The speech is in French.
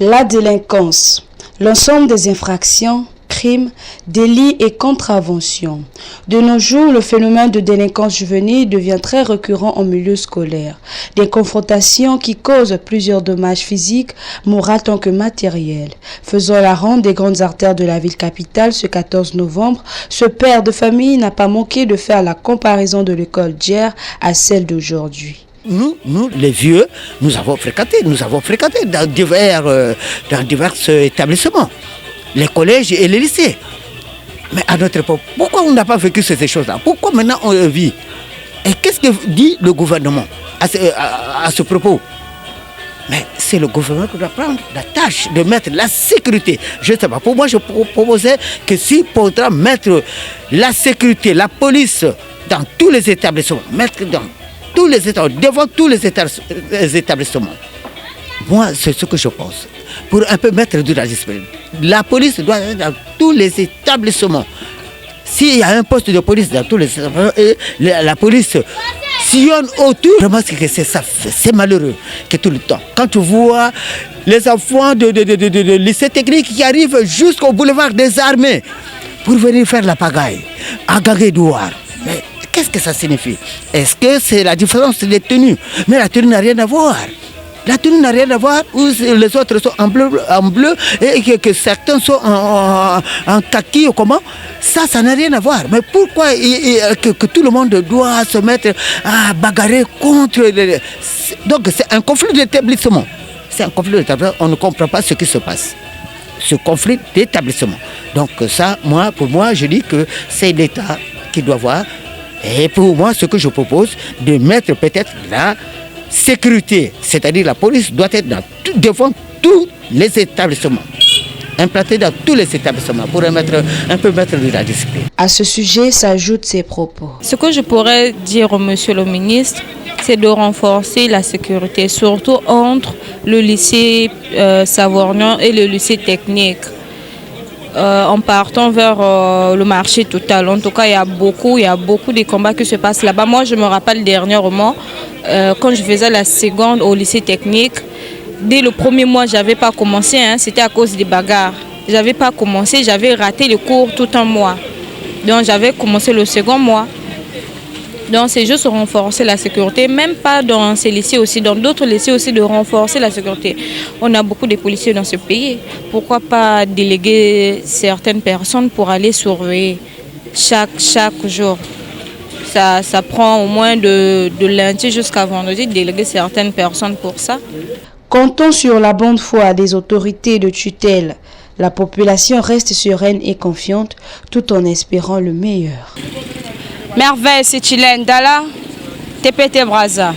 La délinquance, l'ensemble des infractions, crimes, délits et contraventions. De nos jours, le phénomène de délinquance juvénile devient très récurrent en milieu scolaire. Des confrontations qui causent plusieurs dommages physiques, moraux tant que matériels. Faisant la ronde des grandes artères de la ville capitale ce 14 novembre, ce père de famille n'a pas manqué de faire la comparaison de l'école d'hier à celle d'aujourd'hui. Nous, les vieux, nous avons fréquenté dans divers établissements, les collèges et les lycées. Mais à notre époque, pourquoi on n'a pas vécu ces choses-là? Pourquoi maintenant on vit? Et qu'est-ce que dit le gouvernement à ce propos? Mais c'est le gouvernement qui doit prendre la tâche de mettre la sécurité. Je ne sais pas, pour moi je proposais que s'il faudra mettre la sécurité, la police dans tous les établissements, mettre dans tous les établissements, devant tous les établissements. Moi, c'est ce que je pense. Pour un peu mettre de la discipline. La police doit être dans tous les établissements. S'il y a un poste de police dans tous les établissements, la police sillonne autour. Vraiment, c'est malheureux que tout le temps. Quand tu vois les enfants de lycée technique qui arrivent jusqu'au boulevard des armées pour venir faire la pagaille à Gaguedouar. Mais qu'est-ce que ça signifie? Est-ce que c'est la différence des tenues? Mais la tenue n'a rien à voir. La tenue n'a rien à voir, où les autres sont en bleu et que certains sont en kaki ou comment. Ça n'a rien à voir. Mais pourquoi que tout le monde doit se mettre à bagarrer contre Donc c'est un conflit d'établissement. C'est un conflit d'établissement. On ne comprend pas ce qui se passe. Ce conflit d'établissement. Donc ça, pour moi, je dis que c'est l'État qui doit voir. Et pour moi, ce que je propose, de mettre peut-être la sécurité, c'est-à-dire la police doit être devant tous les établissements, implantée dans tous les établissements pour un peu mettre de la discipline. À ce sujet s'ajoutent ces propos. Ce que je pourrais dire au monsieur le ministre, c'est de renforcer la sécurité, surtout entre le lycée Savorgnan et le lycée technique. En partant vers le marché total. En tout cas, il y a beaucoup de combats qui se passent là-bas. Moi, je me rappelle dernièrement, quand je faisais la seconde au lycée technique, dès le premier mois, je n'avais pas commencé, c'était à cause des bagarres. Je n'avais pas commencé, j'avais raté le cours tout un mois. Donc, j'avais commencé le second mois. Donc, c'est juste renforcer la sécurité, même pas dans ces lycées aussi, dans d'autres lycées aussi, de renforcer la sécurité. On a beaucoup de policiers dans ce pays. Pourquoi pas déléguer certaines personnes pour aller surveiller chaque jour? Ça prend au moins de lundi jusqu'à vendredi, déléguer certaines personnes pour ça. Comptons sur la bonne foi des autorités de tutelle. La population reste sereine et confiante, tout en espérant le meilleur. Merveille, c'est Chilène Dala, TPT Braza.